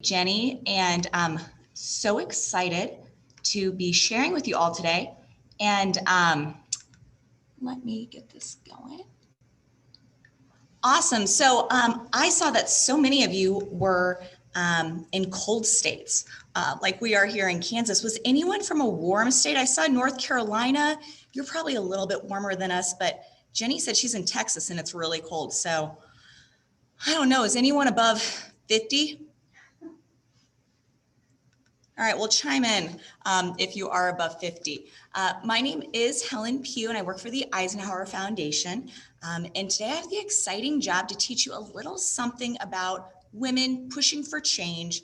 Jenny, and I'm so excited to be sharing with you all today. And let me get this going. Awesome. So I saw that so many of you were in cold states, like we are here in Kansas. Was anyone from a warm state? I saw North Carolina. You're probably a little bit warmer than us, but Jenny said she's in Texas and it's really cold. So I don't know, is anyone above 50? All right, well, chime in if you are above 50. My name is Helen Pugh, and I work for the Eisenhower Foundation. And today I have the exciting job to teach you a little something about women pushing for change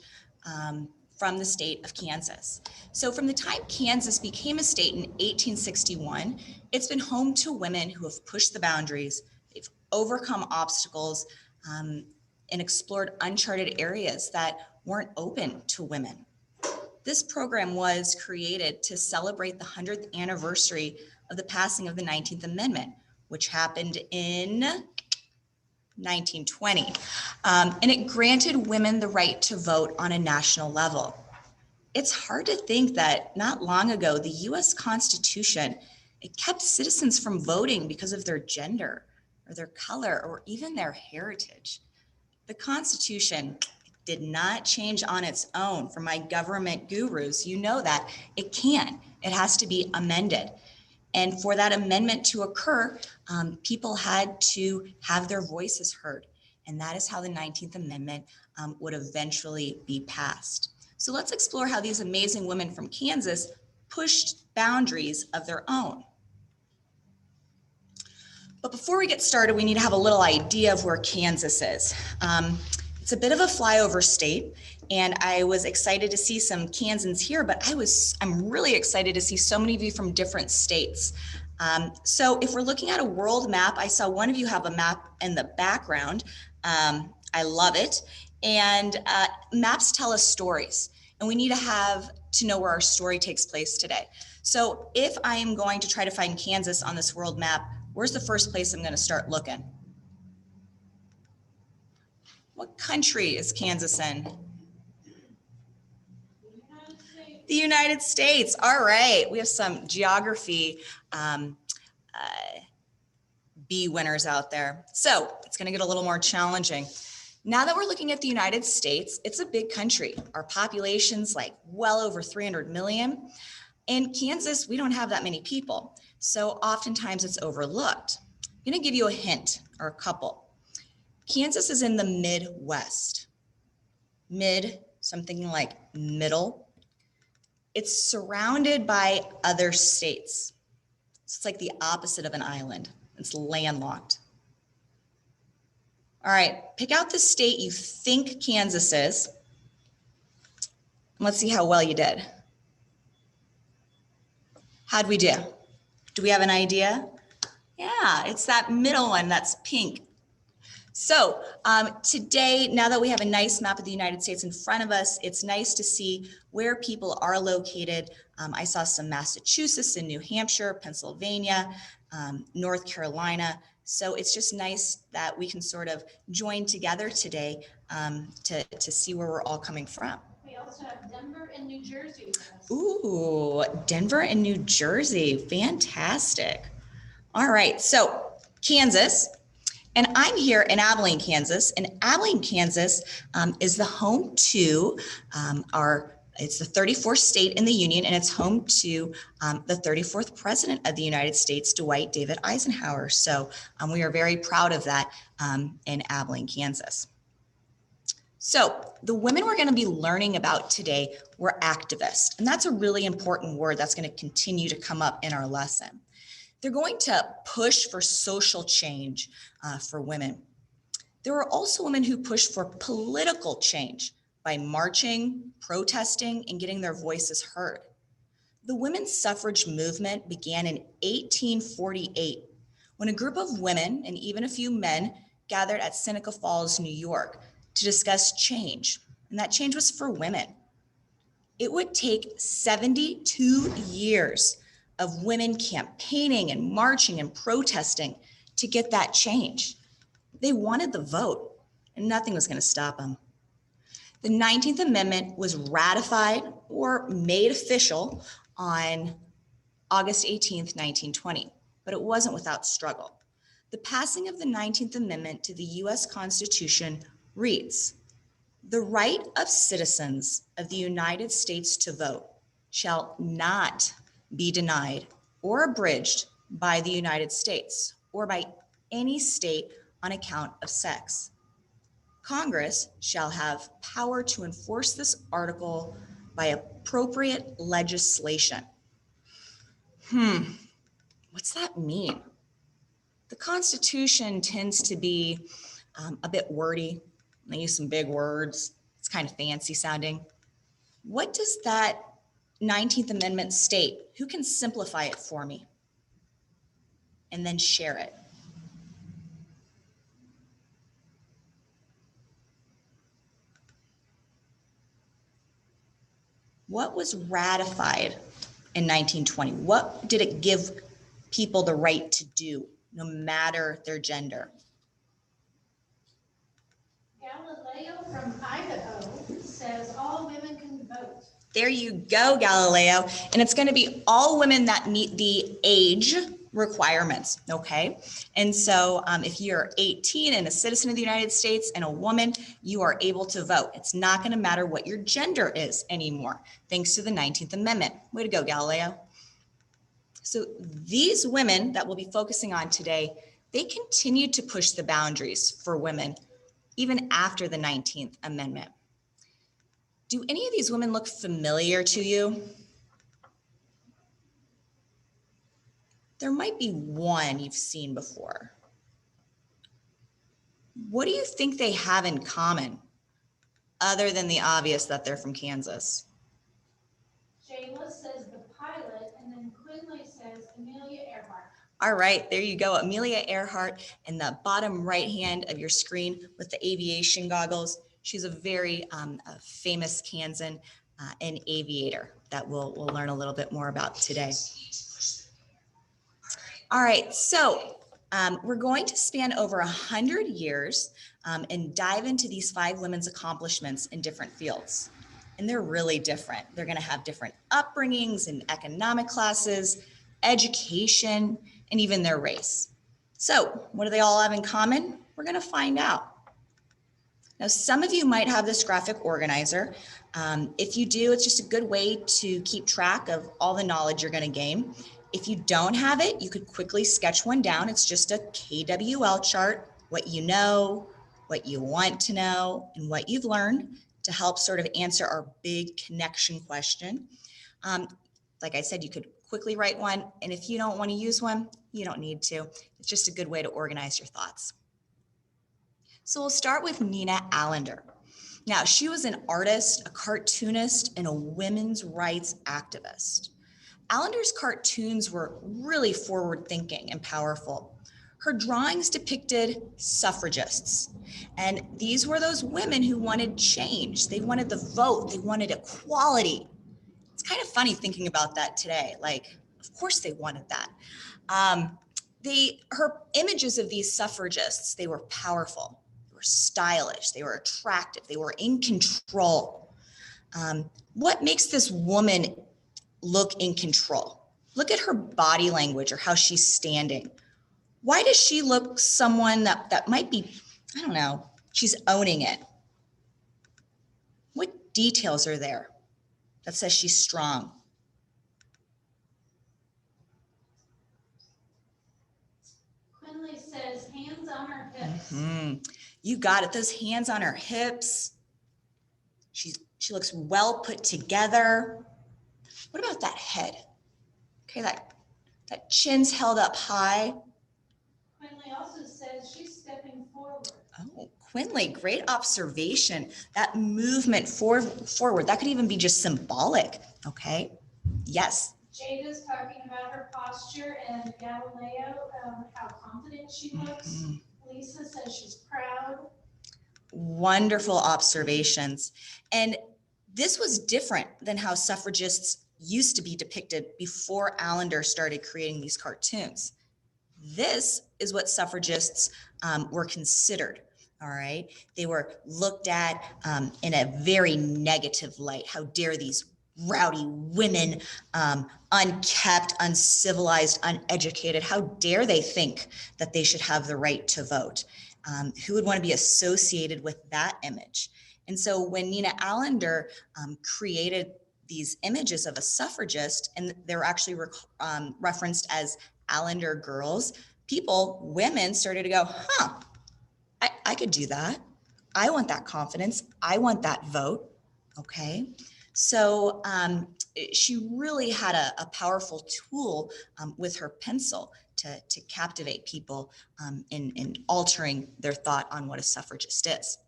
from the state of Kansas. So from the time Kansas became a state in 1861, it's been home to women who have pushed the boundaries, they've overcome obstacles, and explored uncharted areas that weren't open to women. This program was created to celebrate the 100th anniversary of the passing of the 19th Amendment, which happened in 1920. And it granted women the right to vote on a national level. It's hard to think that not long ago, the US Constitution, it kept citizens from voting because of their gender or their color or even their heritage. The Constitution did not change on its own. For my government gurus, you know that it can. It has to be amended. And for that amendment to occur, people had to have their voices heard. And that is how the 19th Amendment would eventually be passed. So let's explore how these amazing women from Kansas pushed boundaries of their own. But before we get started, we need to have a little idea of where Kansas is. It's a bit of a flyover state, and I was excited to see some Kansans here, but I'm really excited to see so many of you from different states. So if we're looking at a world map, I saw one of you have a map in the background. I love it. And maps tell us stories, and we need to know where our story takes place today. So if I am going to try to find Kansas on this world map, where's the first place I'm going to start looking? What country is Kansas in? The United States. All right. We have some geography B winners out there. So it's going to get a little more challenging. Now that we're looking at the United States, it's a big country. Our population's like well over 300 million. In Kansas, we don't have that many people. So oftentimes it's overlooked. I'm going to give you a hint or a couple. Kansas is in the Midwest. Mid, something like middle. It's surrounded by other states. So it's like the opposite of an island. It's landlocked. All right, pick out the state you think Kansas is. Let's see how well you did. How'd we do? Do we have an idea? Yeah, it's that middle one that's pink. So today, now that we have a nice map of the United States in front of us, it's nice to see where people are located. I saw some Massachusetts and New Hampshire, Pennsylvania, North Carolina. So it's just nice that we can sort of join together today to see where we're all coming from. We also have Denver and New Jersey. Ooh, Denver and New Jersey, fantastic. All right, so Kansas. And I'm here in Abilene, Kansas, and Abilene, Kansas is the home to it's the 34th state in the Union, and it's home to the 34th President of the United States, Dwight David Eisenhower. So we are very proud of that in Abilene, Kansas. So the women we're going to be learning about today were activists, and that's a really important word that's going to continue to come up in our lesson. They're going to push for social change for women. There were also women who pushed for political change by marching, protesting, and getting their voices heard. The women's suffrage movement began in 1848 when a group of women and even a few men gathered at Seneca Falls, New York to discuss change, and that change was for women. It would take 72 years of women campaigning and marching and protesting to get that change. They wanted the vote, and nothing was going to stop them. The 19th Amendment was ratified or made official on August 18th, 1920, but it wasn't without struggle. The passing of the 19th Amendment to the U.S. Constitution reads, "The right of citizens of the United States to vote shall not be denied or abridged by the United States or by any state on account of sex. Congress shall have power to enforce this article by appropriate legislation." What's that mean? The Constitution tends to be a bit wordy. They use some big words. It's kind of fancy sounding. What does that 19th Amendment state? Who can simplify it for me? And then share it. What was ratified in 1920? What did it give people the right to do, no matter their gender? Galileo from Idaho says all women can vote. There you go, Galileo. And it's going to be all women that meet the age requirements, okay? And so if you're 18 and a citizen of the United States and a woman, you are able to vote. It's not going to matter what your gender is anymore, thanks to the 19th Amendment. Way to go, Galileo. So these women that we'll be focusing on today, they continued to push the boundaries for women even after the 19th Amendment. Do any of these women look familiar to you? There might be one you've seen before. What do you think they have in common, other than the obvious that they're from Kansas? Shayla says the pilot, and then Quinley says Amelia Earhart. All right, there you go. Amelia Earhart in the bottom right hand of your screen with the aviation goggles. She's a very famous Kansan, an aviator that we'll learn a little bit more about today. All right, so we're going to span over 100 years and dive into these 5 women's accomplishments in different fields. And they're really different. They're going to have different upbringings and economic classes, education, and even their race. So what do they all have in common? We're going to find out. Now, some of you might have this graphic organizer. If you do, it's just a good way to keep track of all the knowledge you're going to gain. If you don't have it, you could quickly sketch one down. It's just a KWL chart, what you know, what you want to know, and what you've learned to help sort of answer our big connection question. Like I said, you could quickly write one, and if you don't want to use one, you don't need to. It's just a good way to organize your thoughts. So we'll start with Nina Allender. Now, she was an artist, a cartoonist, and a women's rights activist. Allender's cartoons were really forward-thinking and powerful. Her drawings depicted suffragists, and these were those women who wanted change. They wanted the vote, they wanted equality. It's kind of funny thinking about that today. Like, of course they wanted that. Her images of these suffragists, they were powerful, they were stylish, they were attractive, they were in control. What makes this woman look in control? Look at her body language or how she's standing. Why does she look someone that might be, I don't know, she's owning it? What details are there that says she's strong? Quinley says hands on her hips. You got it, those hands on her hips. She looks well put together. What about that head? Okay, that chin's held up high. Quinley also says she's stepping forward. Oh, Quinley, great observation. That movement forward, that could even be just symbolic, okay? Yes. Jada's talking about her posture, and Galileo, how confident she looks. Lisa says she's proud. Wonderful observations. And this was different than how suffragists used to be depicted before Allender started creating these cartoons. This is what suffragists were considered, all right? They were looked at in a very negative light. How dare these rowdy women, unkept, uncivilized, uneducated, how dare they think that they should have the right to vote? Who would want to be associated with that image? And so when Nina Allender created these images of a suffragist, and they're actually referenced as Allender girls, women started to go, huh, I could do that. I want that confidence. I want that vote. Okay. So she really had a powerful tool with her pencil to captivate people in altering their thought on what a suffragist is.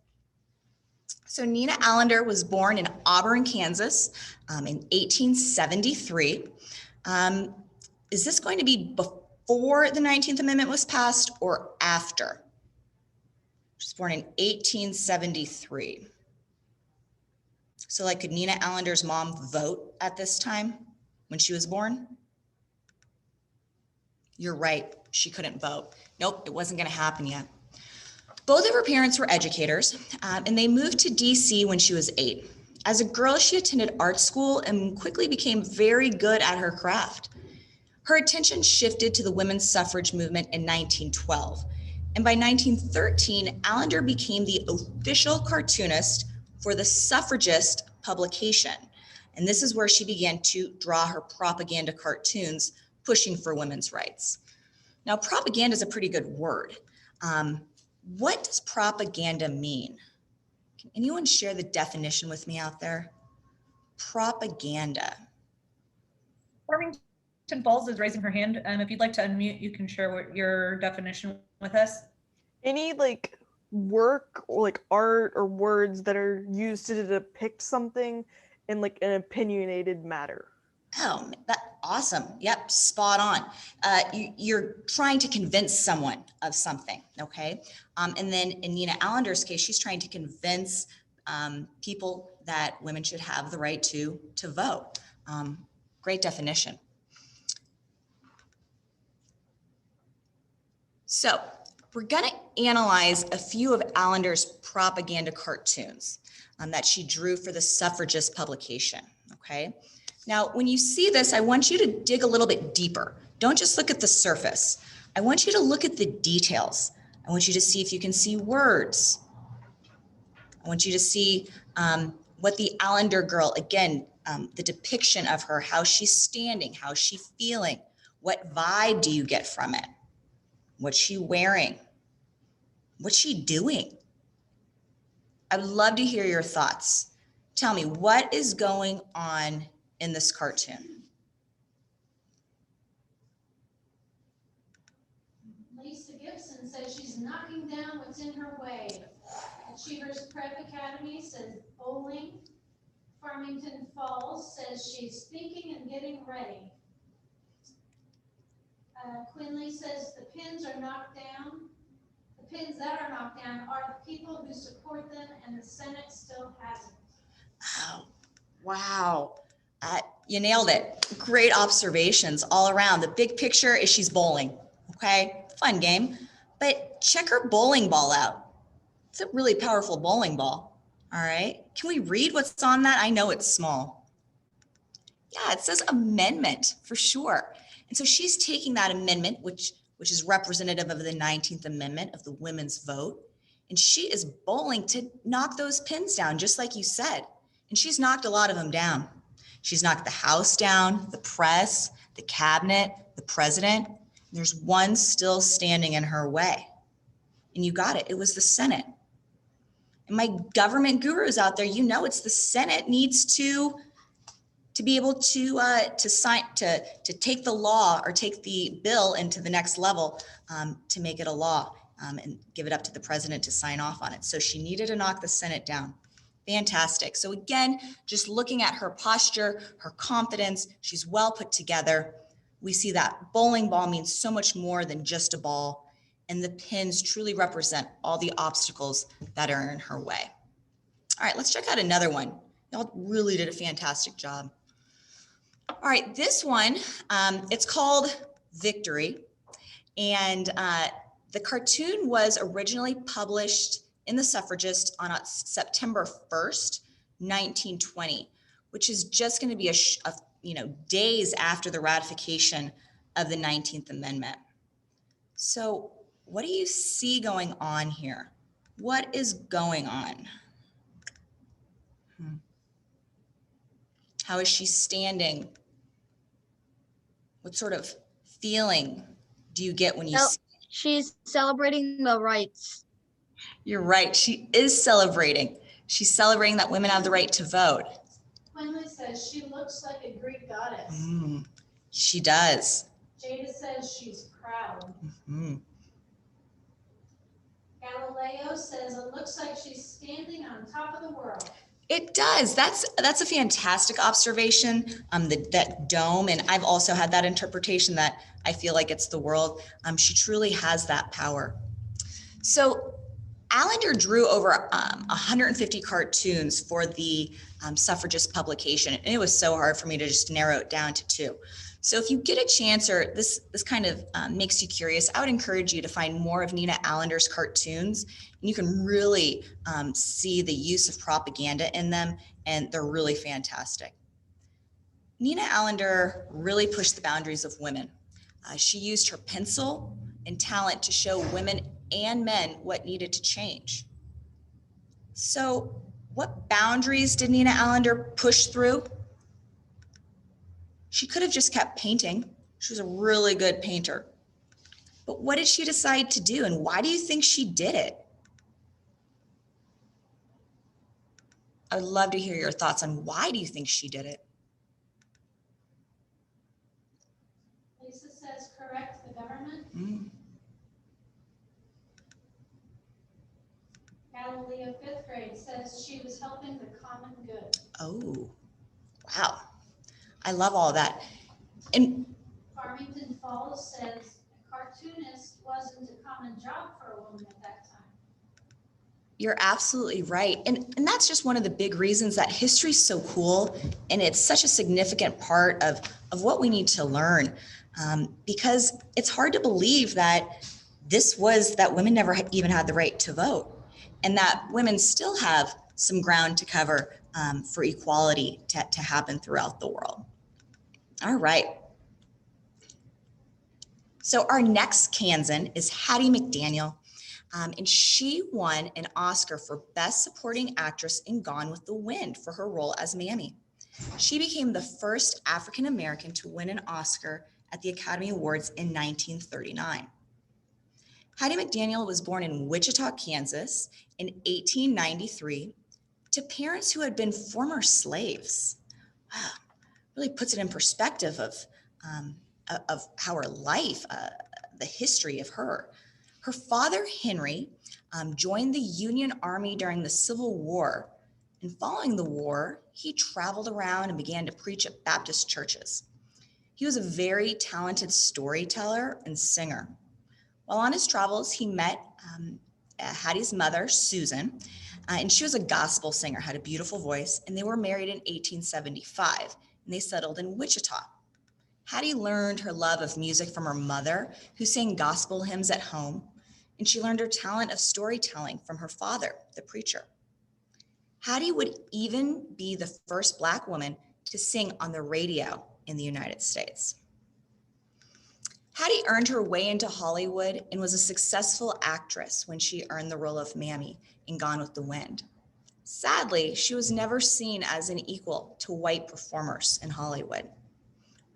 So Nina Allender was born in Auburn, Kansas in 1873. Is this going to be before the 19th Amendment was passed or after? She was born in 1873. So like, could Nina Allender's mom vote at this time when she was born? You're right, she couldn't vote. Nope, it wasn't gonna happen yet. Both of her parents were educators, and they moved to DC when she was 8. As a girl, she attended art school and quickly became very good at her craft. Her attention shifted to the women's suffrage movement in 1912. And by 1913, Allender became the official cartoonist for the Suffragist publication. And this is where she began to draw her propaganda cartoons pushing for women's rights. Now, propaganda is a pretty good word. What does propaganda mean? Can anyone share the definition with me out there? Propaganda. Farmington Falls is raising her hand. If you'd like to unmute, you can share what your definition with us. Any like work or like art or words that are used to depict something in like an opinionated matter. Oh, that's awesome. Yep, spot on. You're trying to convince someone of something, okay? And then in Nina Allender's case, she's trying to convince people that women should have the right to vote. Great definition. So we're gonna analyze a few of Allender's propaganda cartoons that she drew for the Suffragist publication, okay? Now, when you see this, I want you to dig a little bit deeper. Don't just look at the surface. I want you to look at the details. I want you to see if you can see words. I want you to see what the Allender girl, again, the depiction of her, how she's standing, how she's feeling. What vibe do you get from it? What's she wearing? What's she doing? I'd love to hear your thoughts. Tell me, what is going on in this cartoon? Lisa Gibson says she's knocking down what's in her way. Achievers Prep Academy says bowling. Farmington Falls says she's speaking and getting ready. Quinley says the pins are knocked down. The pins that are knocked down are the people who support them, and the Senate still hasn't. Oh, wow. You nailed it. Great observations all around. The big picture is she's bowling, okay? Fun game. But check her bowling ball out. It's a really powerful bowling ball, all right? Can we read what's on that? I know it's small. Yeah, it says amendment for sure. And so she's taking that amendment, which is representative of the 19th Amendment of the women's vote, and she is bowling to knock those pins down, just like you said. And she's knocked a lot of them down. She's knocked the House down, the press, the cabinet, the president. And there's one still standing in her way. And you got it. It was the Senate. And my government gurus out there, you know, it's the Senate needs to be able to sign, to take the law or take the bill into the next level to make it a law and give it up to the president to sign off on it. So she needed to knock the Senate down. Fantastic. So again, just looking at her posture, her confidence, she's well put together. We see that bowling ball means so much more than just a ball, and the pins truly represent all the obstacles that are in her way. All right, let's check out another one. Y'all really did a fantastic job. All right, this one, it's called Victory, and the cartoon was originally published in the Suffragist on September 1st, 1920, which is just going to be days after the ratification of the 19th Amendment. So what do you see going on here? What is going on? How is she standing? What sort of feeling do you get when you see? She's celebrating the rights. You're right. She is celebrating. She's celebrating that women have the right to vote. Quinley says she looks like a Greek goddess. She does. Jada says she's proud. Mm-hmm. Galileo says it looks like she's standing on top of the world. It does. That's a fantastic observation. That dome, and I've also had that interpretation that I feel like it's the world. She truly has that power. So Allender drew over 150 cartoons for the Suffragist publication, and it was so hard for me to just narrow it down to 2. So if you get a chance, or this kind of makes you curious, I would encourage you to find more of Nina Allender's cartoons, and you can really see the use of propaganda in them, and they're really fantastic. Nina Allender really pushed the boundaries of women. She used her pencil and talent to show women and men what needed to change. So what boundaries did Nina Allender push through? She could have just kept painting. She was a really good painter. But what did she decide to do, and why do you think she did it? I would love to hear your thoughts on why do you think she did it? Lisa says correct the government. Galileo 5th grade says she was helping the common good. Oh, wow. I love all that. And Farmington Falls says a cartoonist wasn't a common job for a woman at that time. you're absolutely right. And that's just one of the big reasons that history is so cool. And it's such a significant part of what we need to learn, because it's hard to believe that that women never even had the right to vote, and that women still have some ground to cover for equality to happen throughout the world. All right. So our next Kansan is Hattie McDaniel, and she won an Oscar for Best Supporting Actress in Gone with the Wind for her role as Mammy. She became the first African American to win an Oscar at the Academy Awards in 1939. Hattie McDaniel was born in Wichita, Kansas in 1893 to parents who had been former slaves. Wow, really puts it in perspective of how her life, the history of her. Her father, Henry, joined the Union Army during the Civil War. And following the war, he traveled around and began to preach at Baptist churches. He was a very talented storyteller and singer. While on his travels, he met Hattie's mother, Susan, and she was a gospel singer, had a beautiful voice, and they were married in 1875, and they settled in Wichita. Hattie learned her love of music from her mother, who sang gospel hymns at home, and she learned her talent of storytelling from her father, the preacher. Hattie would even be the first Black woman to sing on the radio in the United States. Hattie earned her way into Hollywood and was a successful actress when she earned the role of Mammy in Gone with the Wind. Sadly, she was never seen as an equal to white performers in Hollywood.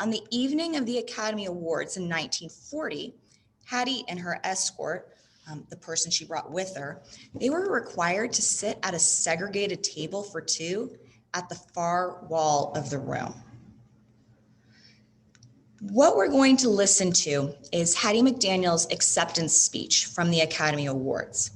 On the evening of the Academy Awards in 1940, Hattie and her escort, the person she brought with her, they were required to sit at a segregated table for two at the far wall of the room. What we're going to listen to is Hattie McDaniel's acceptance speech from the Academy Awards.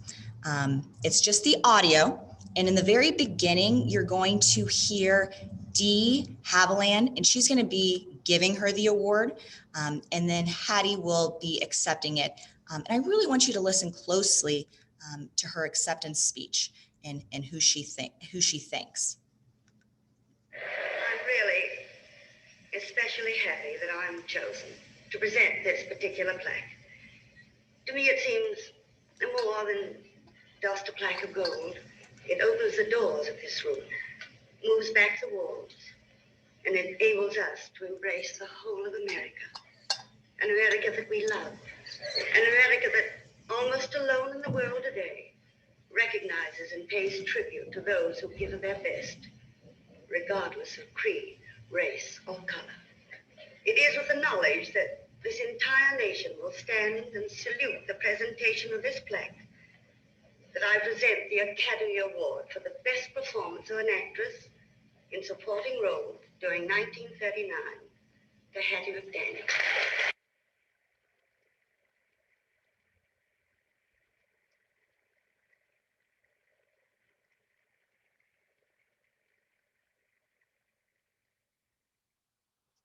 It's just the audio, and in the very beginning, you're going to hear Dee Haviland, and she's going to be giving her the award, and then Hattie will be accepting it. And I really want you to listen closely to her acceptance speech and who she thinks. I'm really especially happy that I'm chosen to present this particular plaque. To me, it seems more than dust a plaque of gold, it opens the doors of this room, moves back the walls, and enables us to embrace the whole of America. An America that we love. An America that, almost alone in the world today, recognizes and pays tribute to those who give their best, regardless of creed, race, or color. It is with the knowledge that this entire nation will stand and salute the presentation of this plaque that I present the Academy Award for the best performance of an actress in supporting role during 1939 to Hattie McDaniel.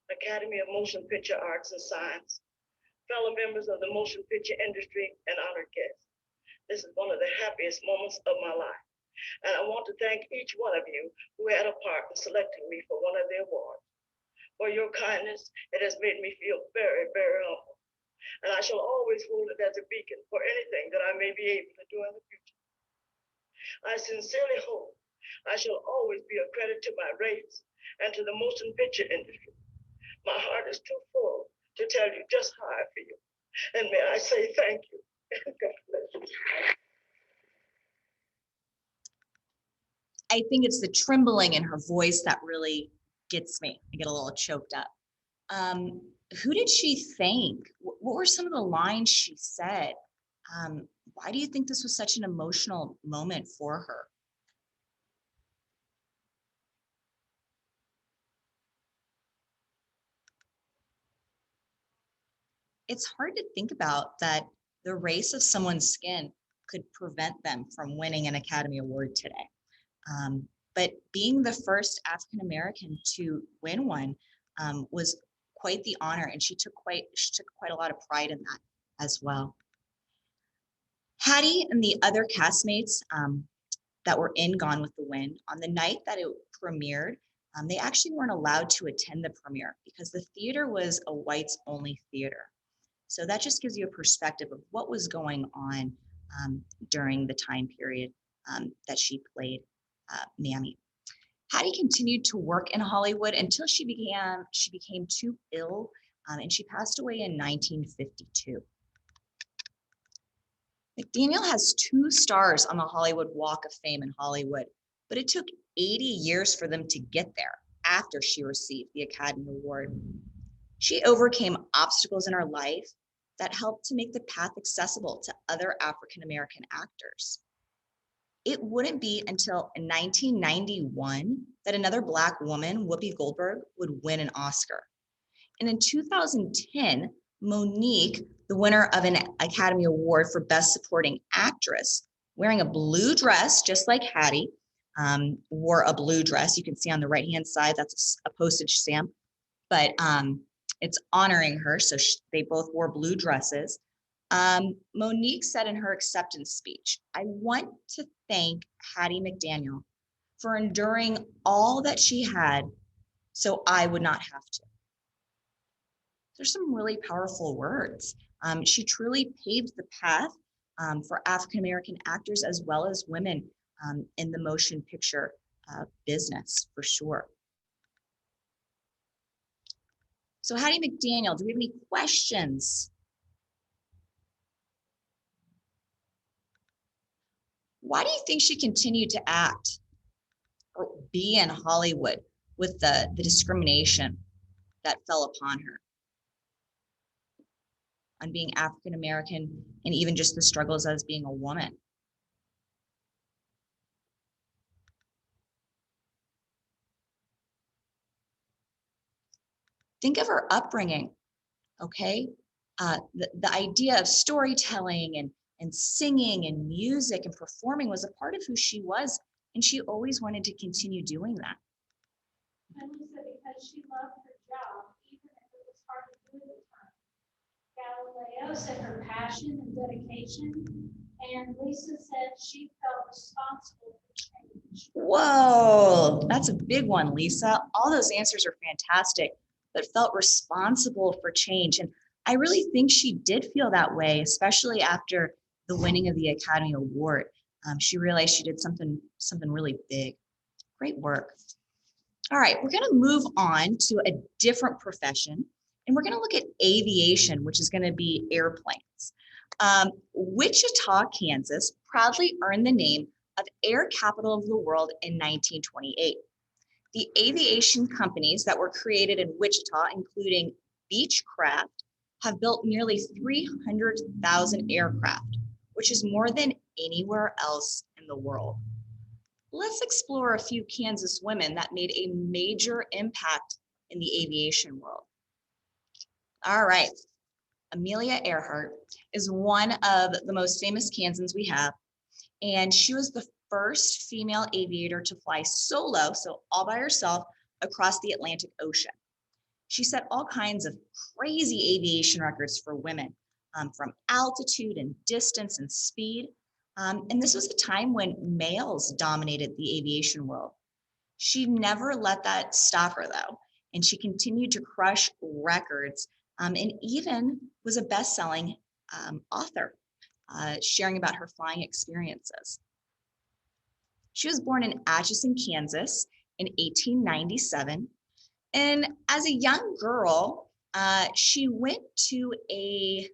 Academy of Motion Picture Arts and Science, fellow members of the motion picture industry, and honored guests. This is one of the happiest moments of my life. And I want to thank each one of you who had a part in selecting me for one of the awards. For your kindness, it has made me feel very, very humble. And I shall always hold it as a beacon for anything that I may be able to do in the future. I sincerely hope I shall always be a credit to my race and to the motion picture industry. My heart is too full to tell you just how I feel. And may I say thank you. God bless you. I think it's the trembling in her voice that really gets me. I get a little choked up. Who did she thank? What were some of the lines she said? Why do you think this was such an emotional moment for her? It's hard to think about that the race of someone's skin could prevent them from winning an Academy Award today. But being the first African American to win one was quite the honor, and she took quite a lot of pride in that as well. Hattie and the other castmates that were in Gone with the Wind, on the night that it premiered, they actually weren't allowed to attend the premiere because the theater was a whites-only theater. So that just gives you a perspective of what was going on during the time period that she played Mammy. Hattie continued to work in Hollywood until she became too ill, and she passed away in 1952. McDaniel has 2 stars on the Hollywood Walk of Fame in Hollywood, but it took 80 years for them to get there after she received the Academy Award. She overcame obstacles in her life that helped to make the path accessible to other African American actors. It wouldn't be until 1991 that another Black woman, Whoopi Goldberg, would win an Oscar. And in 2010, Monique, the winner of an Academy Award for Best Supporting Actress, wearing a blue dress, just like Hattie, wore a blue dress. You can see on the right-hand side, that's a postage stamp, but it's honoring her, so they both wore blue dresses. Monique said in her acceptance speech, "I want to thank Hattie McDaniel for enduring all that she had so I would not have to." There's some really powerful words. She truly paved the path for African American actors as well as women in the motion picture business, for sure. So Hattie McDaniel, do we have any questions? Why do you think she continued to act or be in Hollywood with the discrimination that fell upon her on being African American and even just the struggles as being a woman? Think of her upbringing, okay? The idea of storytelling and singing and music and performing was a part of who she was, and she always wanted to continue doing that. And Lisa, because she loved her job, even if it was hard to do at the time. Galileo said her passion and dedication, and Lisa said she felt responsible for change. Whoa, that's a big one, Lisa. All those answers are fantastic, but felt responsible for change. And I really think she did feel that way, especially after the winning of the Academy Award. She realized she did something really big. Great work. All right, we're going to move on to a different profession, and we're going to look at aviation, which is going to be airplanes. Wichita, Kansas proudly earned the name of Air Capital of the World in 1928. The aviation companies that were created in Wichita, including Beech, have built nearly 300,000 aircraft, which is more than anywhere else in the world. Let's explore a few Kansas women that made a major impact in the aviation world. All right, Amelia Earhart is one of the most famous Kansans we have, and she was the first female aviator to fly solo, so all by herself, across the Atlantic Ocean. She set all kinds of crazy aviation records for women, from altitude and distance and speed. And this was a time when males dominated the aviation world. She never let that stop her, though, and she continued to crush records, and even was a best-selling author, sharing about her flying experiences. She was born in Atchison, Kansas in 1897. And as a young girl, she went to a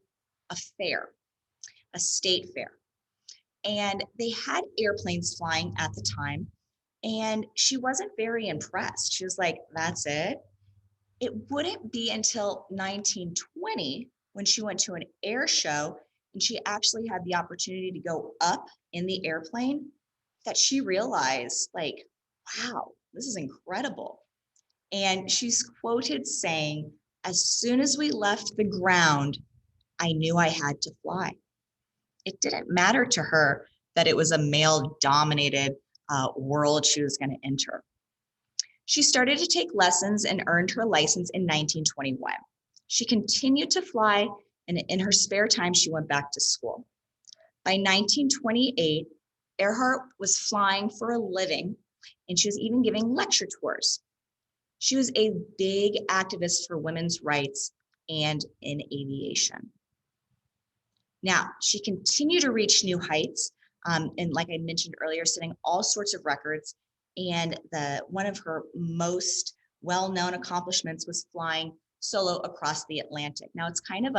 fair, a state fair. And they had airplanes flying at the time. And she wasn't very impressed. She was like, that's it. It wouldn't be until 1920 when she went to an air show and she actually had the opportunity to go up in the airplane that she realized, like, wow, this is incredible. And she's quoted saying, as soon as we left the ground, I knew I had to fly. It didn't matter to her that it was a male-dominated world she was going to enter. She started to take lessons and earned her license in 1921. She continued to fly, and in her spare time, she went back to school. By 1928, Earhart was flying for a living, and she was even giving lecture tours. She was a big activist for women's rights and in aviation. Now, she continued to reach new heights, and like I mentioned earlier, setting all sorts of records. And one of her most well-known accomplishments was flying solo across the Atlantic. Now, it's kind of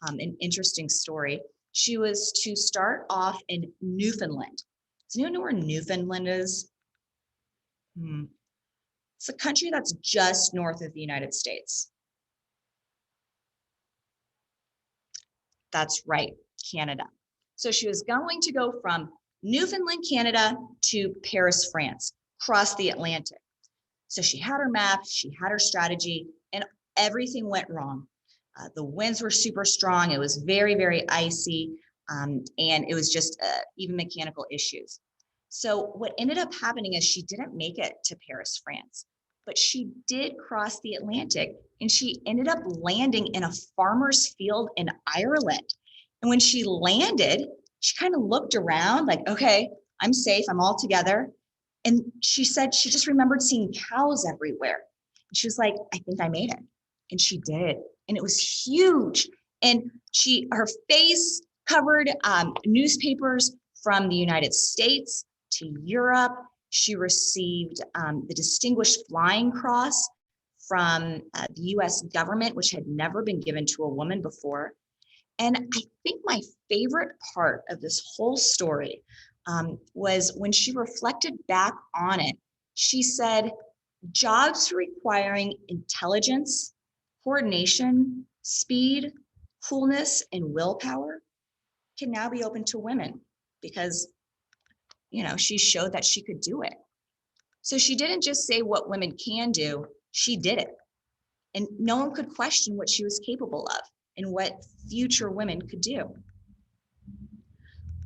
an interesting story. She was to start off in Newfoundland. Does anyone know where Newfoundland is? It's a country that's just north of the United States. That's right, Canada. So she was going to go from Newfoundland, Canada to Paris, France, cross the Atlantic. So she had her map, she had her strategy, and everything went wrong. The winds were super strong. It was very, very icy, and it was just even mechanical issues. So what ended up happening is she didn't make it to Paris, France, but she did cross the Atlantic, and she ended up landing in a farmer's field in Ireland. And when she landed, she kind of looked around like, okay, I'm safe, I'm all together. And she said she just remembered seeing cows everywhere. And she was like, I think I made it. And she did. And it was huge. And her face covered newspapers from the United States to Europe. She received the Distinguished Flying Cross from the US government, which had never been given to a woman before. And I think my favorite part of this whole story was when she reflected back on it. She said, jobs requiring intelligence, coordination, speed, coolness, and willpower can now be open to women because, she showed that she could do it. So she didn't just say what women can do, she did it. And no one could question what she was capable of and what future women could do.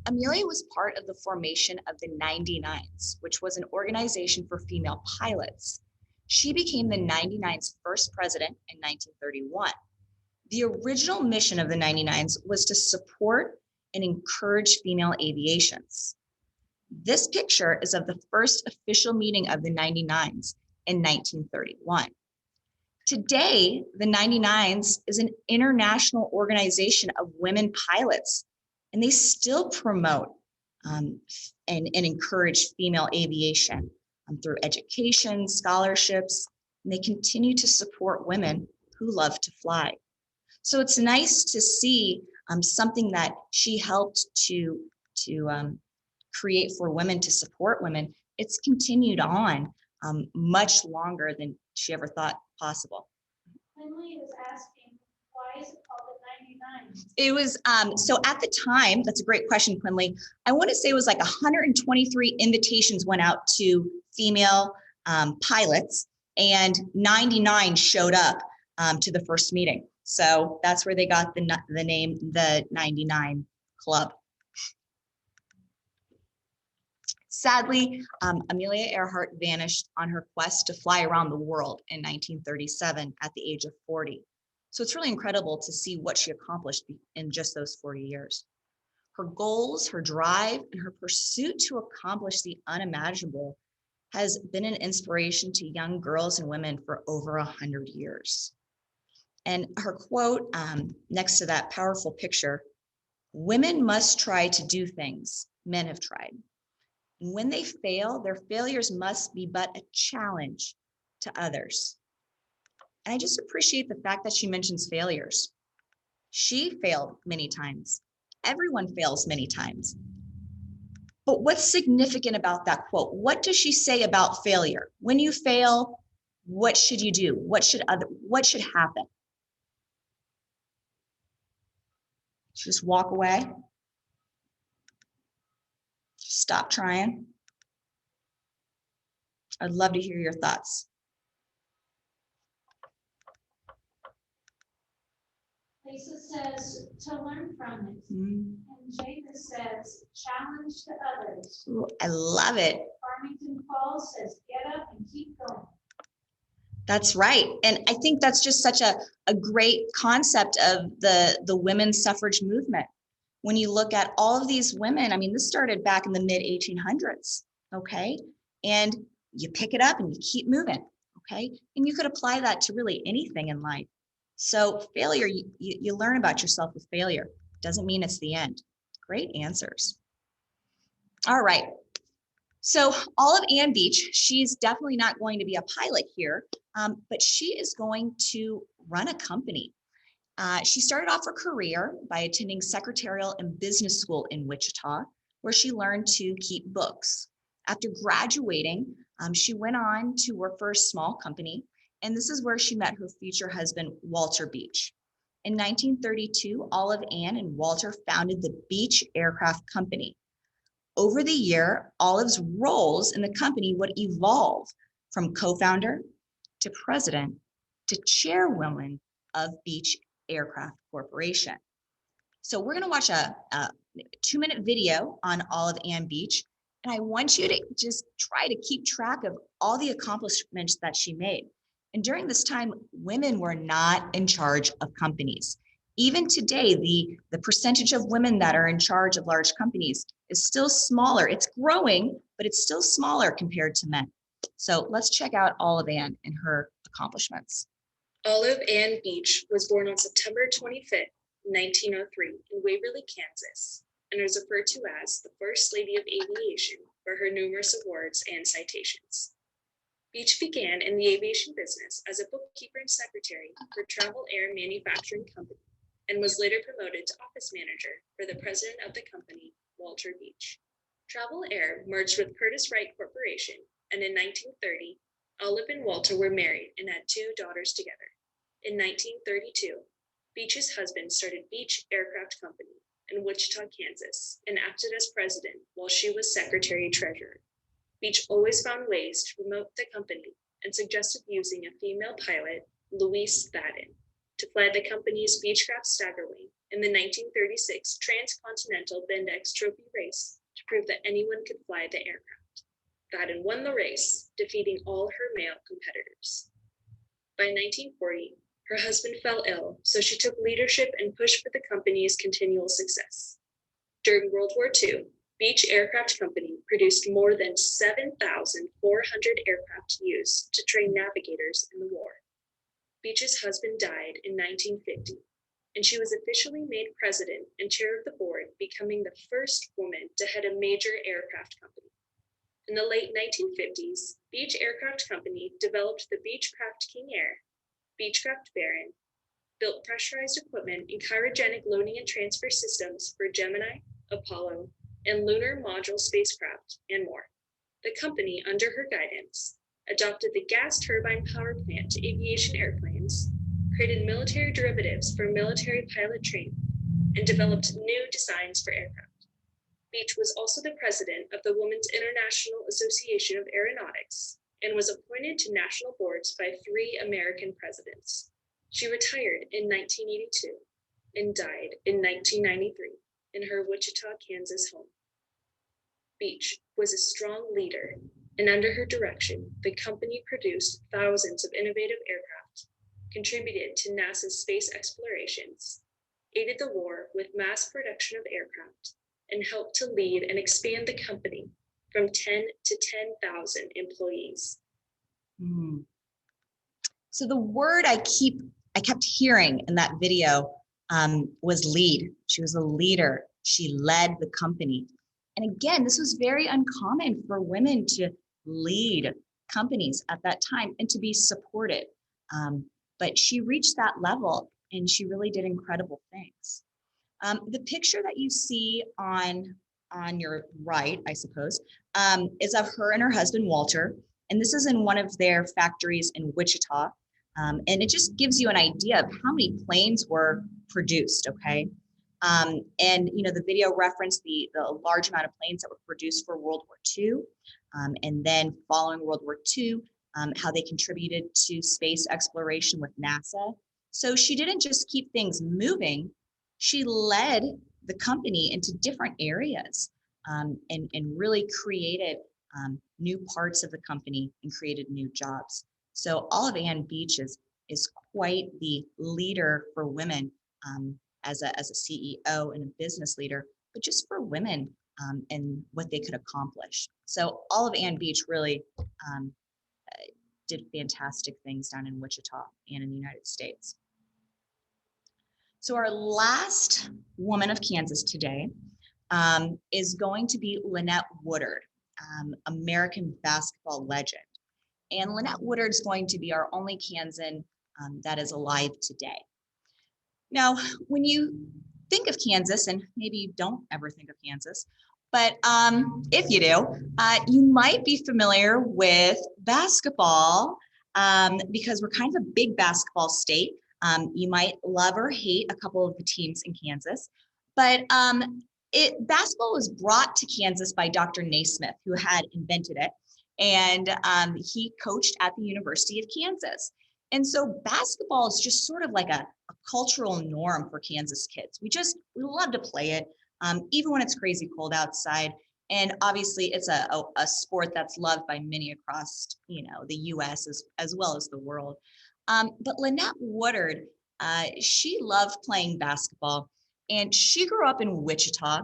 Amelia was part of the formation of the 99s, which was an organization for female pilots. She became the 99's first president in 1931. The original mission of the 99s was to support and encourage female aviations. This picture is of the first official meeting of the 99s in 1931. Today, the 99s is an international organization of women pilots, and they still promote and encourage female aviation through education, scholarships, and they continue to support women who love to fly. So it's nice to see something that she helped to create for women, to support women. It's continued on much longer than she ever thought possible. Lindley is asking, why is it called the 99? It was, so at the time, that's a great question, Quinley. I want to say it was like 123 invitations went out to female pilots, and 99 showed up to the first meeting. So that's where they got the name, the 99 Club. Sadly, Amelia Earhart vanished on her quest to fly around the world in 1937 at the age of 40. So it's really incredible to see what she accomplished in just those 40 years. Her goals, her drive, and her pursuit to accomplish the unimaginable has been an inspiration to young girls and women for over 100 years. And her quote next to that powerful picture, "Women must try to do things men have tried. And when they fail, their failures must be but a challenge to others." And I just appreciate the fact that she mentions failures. She failed many times. Everyone fails many times. But what's significant about that quote? What does she say about failure? When you fail, what should you do? What should happen? Just walk away. Just stop trying. I'd love to hear your thoughts. Lisa says to learn from it. Mm. And Jada says challenge to others. Ooh, I love it. Farmington Falls says get up and keep going. That's right. And I think that's just such a great concept of the women's suffrage movement. When you look at all of these women, I mean, this started back in the mid 1800s, okay? And you pick it up and you keep moving, okay? And you could apply that to really anything in life. So failure, you learn about yourself with failure. Doesn't mean it's the end. Great answers. All right. So Olive Ann Beech, she's definitely not going to be a pilot here, but she is going to run a company. She started off her career by attending secretarial and business school in Wichita, where she learned to keep books. After graduating, she went on to work for a small company, and this is where she met her future husband, Walter Beech. In 1932, Olive Ann and Walter founded the Beech Aircraft Company. Over the year, Olive's roles in the company would evolve from co-founder to president to chairwoman of Beech Aircraft Corporation. So we're going to watch a 2-minute video on Olive Ann Beech, and I want you to just try to keep track of all the accomplishments that she made. And during this time, women were not in charge of companies. Even today, the percentage of women that are in charge of large companies is still smaller. It's growing, but it's still smaller compared to men. So let's check out Olive Ann and her accomplishments. Olive Ann Beech was born on September 25th, 1903 in Waverly, Kansas, and is referred to as the First Lady of Aviation for her numerous awards and citations. Beech began in the aviation business as a bookkeeper and secretary for Travel Air Manufacturing Company, and was later promoted to office manager for the president of the company, Walter Beech. Travel Air merged with Curtiss Wright Corporation, and in 1930, Olive and Walter were married and had 2 daughters together. In 1932, Beech's husband started Beech Aircraft Company in Wichita, Kansas, and acted as president while she was secretary-treasurer. Beech always found ways to promote the company and suggested using a female pilot, Louise Thadden, to fly the company's Beechcraft Staggerwing in the 1936 Transcontinental Bendix Trophy race to prove that anyone could fly the aircraft. Thadden won the race, defeating all her male competitors. By 1940, her husband fell ill, so she took leadership and pushed for the company's continual success. During World War II, Beech Aircraft Company produced more than 7,400 aircraft used to train navigators in the war. Beech's husband died in 1950. and she was officially made president and chair of the board, becoming the first woman to head a major aircraft company. In the late 1950s, Beech Aircraft Company developed the Beechcraft King Air, Beechcraft Baron, built pressurized equipment and cryogenic loading and transfer systems for Gemini, Apollo, and lunar module spacecraft, and more. The company, under her guidance, adopted the gas turbine power plant to aviation airplanes, created military derivatives for military pilot training, and developed new designs for aircraft. Beech was also the president of the Women's International Association of Aeronautics and was appointed to national boards by 3 American presidents. She retired in 1982 and died in 1993 in her Wichita, Kansas home. Beech was a strong leader, and under her direction, the company produced thousands of innovative aircraft, contributed to NASA's space explorations, aided the war with mass production of aircraft, and helped to lead and expand the company from 10 to 10,000 employees. So the word I kept hearing in that video was lead. She was a leader. She led the company. And again, this was very uncommon for women to lead companies at that time and to be supported. But she reached that level and she really did incredible things. The picture that you see on your right, I suppose, is of her and her husband, Walter. And this is in one of their factories in Wichita. And it just gives you an idea of how many planes were produced, okay? And you know, the video referenced the large amount of planes that were produced for World War II. And then following World War II, how they contributed to space exploration with NASA. So she didn't just keep things moving, she led the company into different areas and really created new parts of the company and created new jobs. So Olive Ann Beech is quite the leader for women as a CEO and a business leader, but just for women and what they could accomplish. So Olive Ann Beech really did fantastic things down in Wichita and in the United States. So our last woman of Kansas today is going to be Lynette Woodard, American basketball legend. And Lynette Woodard is going to be our only Kansan that is alive today. Now, when you think of Kansas, and maybe you don't ever think of Kansas, but if you do, you might be familiar with basketball because we're kind of a big basketball state. You might love or hate a couple of the teams in Kansas, but basketball was brought to Kansas by Dr. Naismith, who had invented it, and he coached at the University of Kansas. And so basketball is just sort of like a cultural norm for Kansas kids. We love to play it, even when it's crazy cold outside. And obviously it's a sport that's loved by many across, the US as well as the world. But Lynette Woodard, she loved playing basketball, and she grew up in Wichita.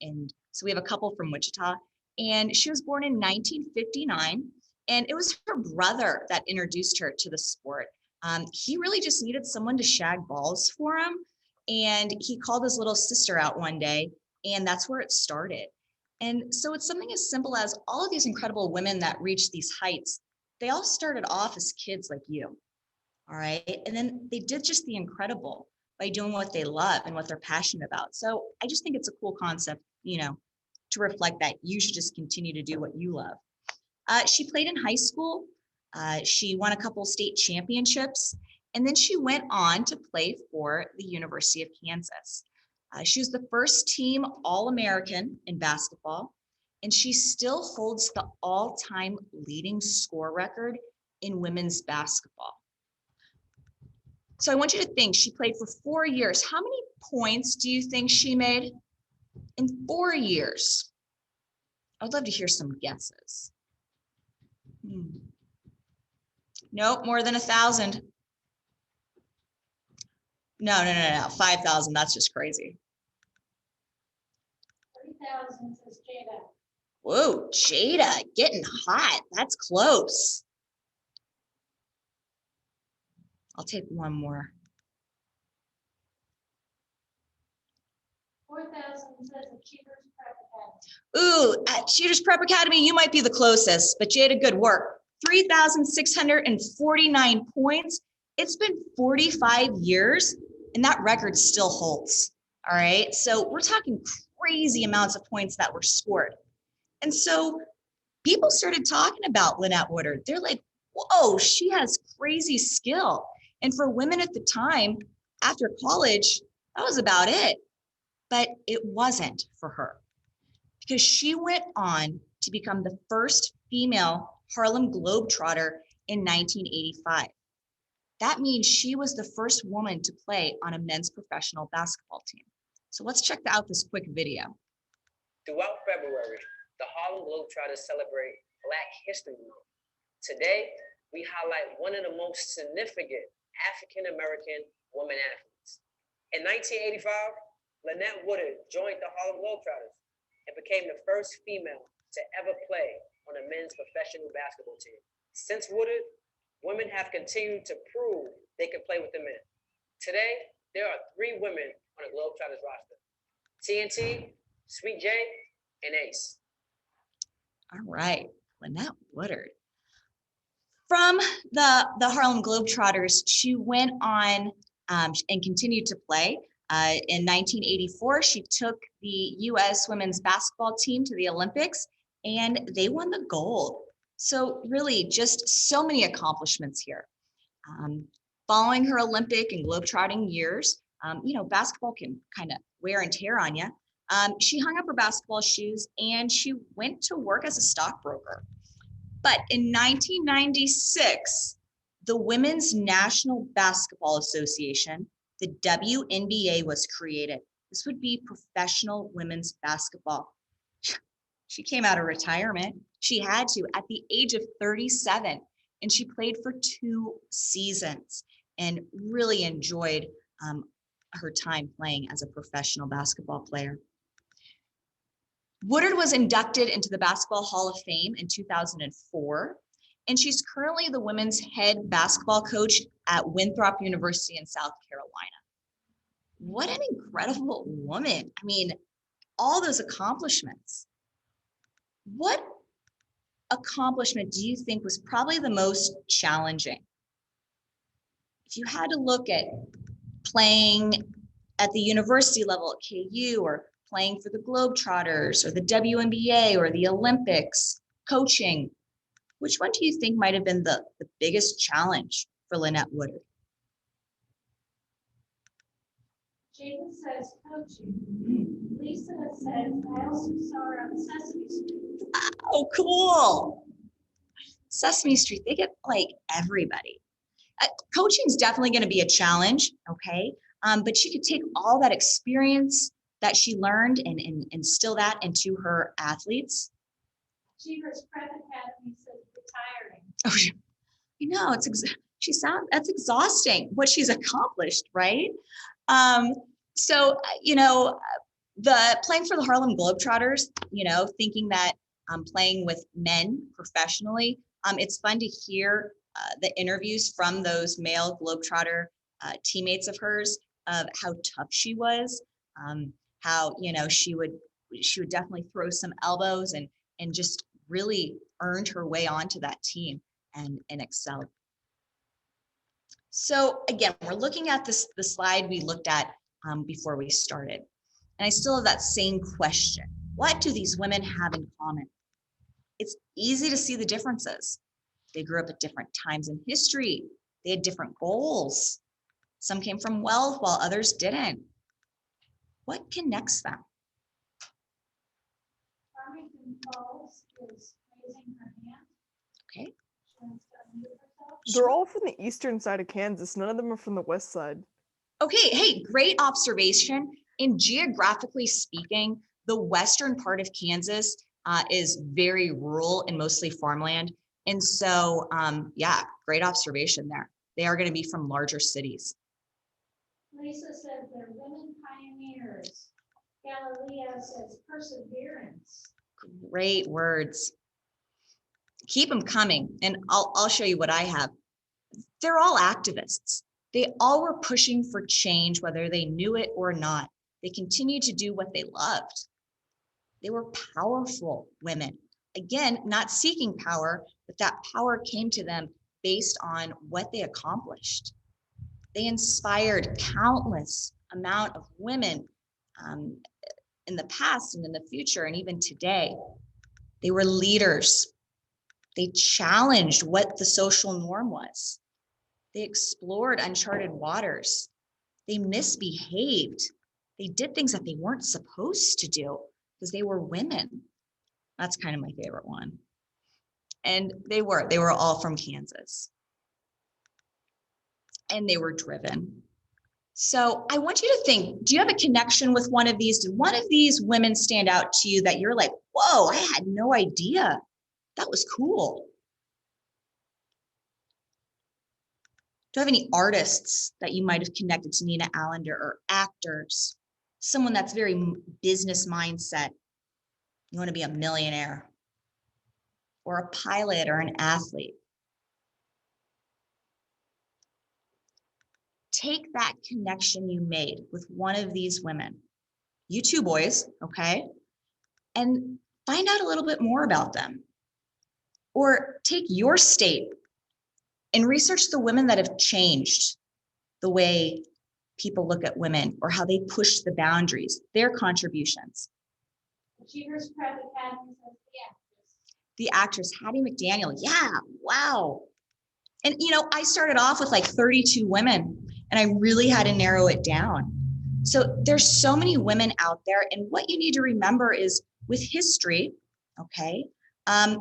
And so we have a couple from Wichita, and she was born in 1959. And it was her brother that introduced her to the sport. He really just needed someone to shag balls for him. And he called his little sister out one day, and that's where it started. And so it's something as simple as all of these incredible women that reached these heights, they all started off as kids like you, all right? And then they did just the incredible by doing what they love and what they're passionate about. So I just think it's a cool concept, to reflect that you should just continue to do what you love. She played in high school. She won a couple state championships, and then she went on to play for the University of Kansas. She was the first team All-American in basketball, and she still holds the all-time leading score record in women's basketball. So I want you to think, she played for 4 years. How many points do you think she made in 4 years? I would love to hear some guesses. Nope, more than 1,000. No, 5,000, that's just crazy. 3,000 says Jada. Whoa, Jada, getting hot. That's close. I'll take one more. Cheevers Prep Academy? Ooh, at Cheaters Prep Academy, you might be the closest, but you did good work. 3,649 points. It's been 45 years, and that record still holds. All right, so we're talking crazy amounts of points that were scored. And so people started talking about Lynette Woodard. They're like, whoa, she has crazy skill. And for women at the time, after college, that was about it. But it wasn't for her, because she went on to become the first female Harlem Globetrotter in 1985. That means she was the first woman to play on a men's professional basketball team. So let's check out this quick video. Throughout February, the Harlem Globetrotters celebrate Black History Month. Today, we highlight one of the most significant African-American women athletes. In 1985, Lynette Woodard joined the Harlem Globetrotters and became the first female to ever play on a men's professional basketball team. Since Woodard, women have continued to prove they can play with the men. Today, there are 3 women on the Globetrotters roster: TNT, Sweet J, and Ace. All right, Lynette Woodard. From the Harlem Globetrotters, she went on and continued to play. In 1984, she took the U.S. women's basketball team to the Olympics, and they won the gold. So really, just so many accomplishments here. Following her Olympic and Globetrotting years, basketball can kind of wear and tear on you. She hung up her basketball shoes and she went to work as a stockbroker. But in 1996, the Women's National Basketball Association, the WNBA, was created. This would be professional women's basketball. She came out of retirement. She had to at the age of 37, and she played for 2 seasons and really enjoyed her time playing as a professional basketball player. Woodard was inducted into the Basketball Hall of Fame in 2004, and she's currently the women's head basketball coach at Winthrop University in South Carolina. What an incredible woman. I mean, all those accomplishments. What accomplishment do you think was probably the most challenging? If you had to look at playing at the university level at KU, or playing for the Globetrotters or the WNBA or the Olympics, coaching, which one do you think might have been the biggest challenge for Lynette Woodard? Jaden says coaching. Lisa says, I also saw her on Sesame Street. Oh, cool. Sesame Street, they get like everybody. Coaching is definitely going to be a challenge, okay? But she could take all that experience that she learned and instill that into her athletes. Cheevers Prep Academy says retiring. Oh, that's exhausting what she's accomplished, right? The playing for the Harlem Globetrotters, thinking that playing with men professionally, it's fun to hear the interviews from those male Globetrotter teammates of hers of how tough she was, how she would definitely throw some elbows and just really earned her way onto that team and excel. So again, we're looking at the slide we looked at before we started, and I still have that same question. What do these women have in common? It's easy to see the differences. They grew up at different times in history. They had different goals. Some came from wealth while others didn't. What connects them? Farmington Falls is raising her hand. Okay. She wants to unmute herself. They're all from the eastern side of Kansas. None of them are from the west side. Okay, hey, great observation. And geographically speaking, the western part of Kansas is very rural and mostly farmland. And so, great observation there. They are going to be from larger cities. Lisa said they're women pioneers. Galilea says perseverance. Great words. Keep them coming, and I'll show you what I have. They're all activists. They all were pushing for change, whether they knew it or not. They continued to do what they loved. They were powerful women. Again, not seeking power, but that power came to them based on what they accomplished. They inspired countless amount of women in the past and in the future and even today. They were leaders. They challenged what the social norm was. They explored uncharted waters. They misbehaved. They did things that they weren't supposed to do because they were women. That's kind of my favorite one. And they were all from Kansas. And they were driven. So I want you to think, do you have a connection with one of these? Did one of these women stand out to you that you're like, whoa, I had no idea. That was cool. Do you have any artists that you might have connected to Nina Allender, or actors? Someone that's very business mindset. You want to be a millionaire, or a pilot, or an athlete. Take that connection you made with one of these women, you two boys, okay, and find out a little bit more about them. Or take your state and research the women that have changed the way people look at women, or how they push the boundaries, their contributions. Achievers Prep Academy says The actress, Hattie McDaniel, yeah, wow. And you know, I started off with like 32 women, and I really had to narrow it down. So there's so many women out there, and what you need to remember is with history, okay,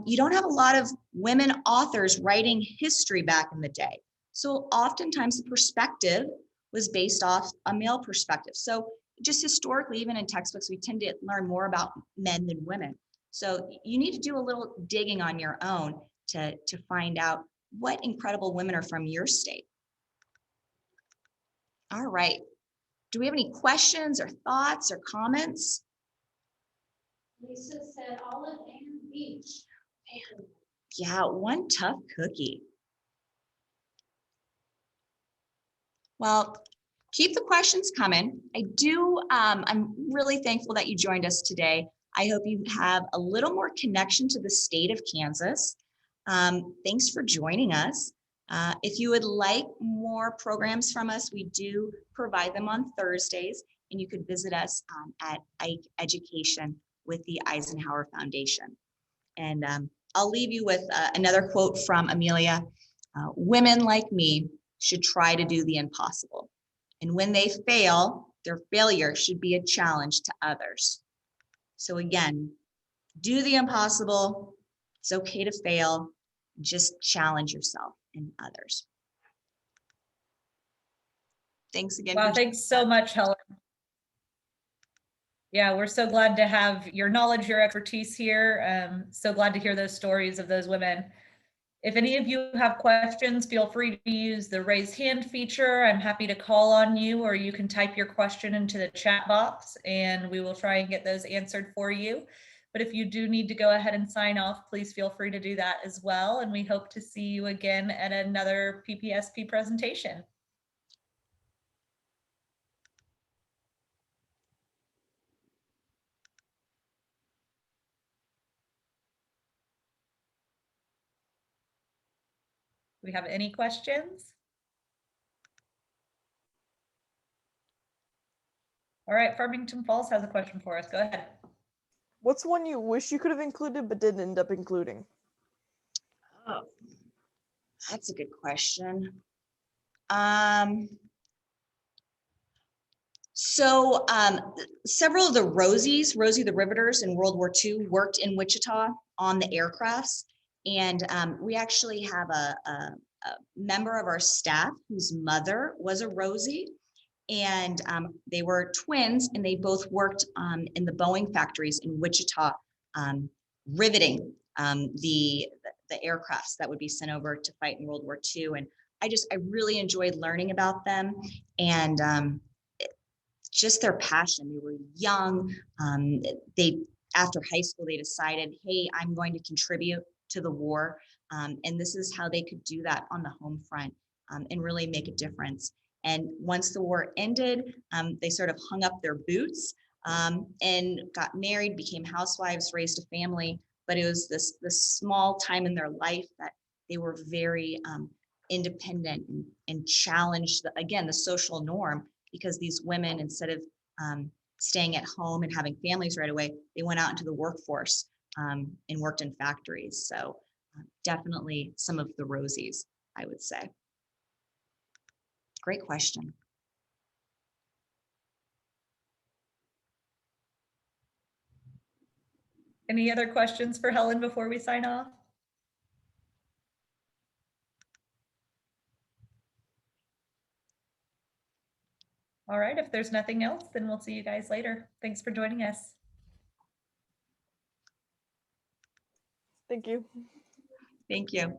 you don't have a lot of women authors writing history back in the day. So oftentimes the perspective was based off a male perspective. So just historically, even in textbooks, we tend to learn more about men than women. So you need to do a little digging on your own to find out what incredible women are from your state. All right. Do we have any questions or thoughts or comments? Lisa said Olive and Beech. Yeah, one tough cookie. Well, keep the questions coming. I'm really thankful that you joined us today. I hope you have a little more connection to the state of Kansas. Thanks for joining us. If you would like more programs from us, we do provide them on Thursdays, and you could visit us at Ike Education with the Eisenhower Foundation. And I'll leave you with another quote from Amelia. Women like me should try to do the impossible. And when they fail, their failure should be a challenge to others. So again, do the impossible. It's okay to fail. Just challenge yourself and others. Thanks again. Wow, thanks so much, Helen. Yeah, we're so glad to have your knowledge, your expertise here. So glad to hear those stories of those women. If any of you have questions, feel free to use the raise hand feature. I'm happy to call on you, or you can type your question into the chat box and we will try and get those answered for you. But if you do need to go ahead and sign off, please feel free to do that as well. And we hope to see you again at another PPSP presentation. Do we have any questions? All right, Farmington Falls has a question for us. Go ahead. What's one you wish you could have included but didn't end up including? Oh, that's a good question. Several of the Rosie the Riveters in World War II worked in Wichita on the aircrafts. And we actually have a member of our staff whose mother was a Rosie. And they were twins, and they both worked in the Boeing factories in Wichita, riveting the aircrafts that would be sent over to fight in World War II. And I really enjoyed learning about them, and just their passion. They were young. After high school, they decided, hey, I'm going to contribute to the war. And this is how they could do that on the home front and really make a difference. And once the war ended, they sort of hung up their boots and got married, became housewives, raised a family. But it was this small time in their life that they were very independent and challenged, again, the social norm, because these women, instead of staying at home and having families right away, they went out into the workforce and worked in factories. So definitely some of the Rosies, I would say. Great question. Any other questions for Helen before we sign off? All right, if there's nothing else, then we'll see you guys later. Thanks for joining us. Thank you. Thank you.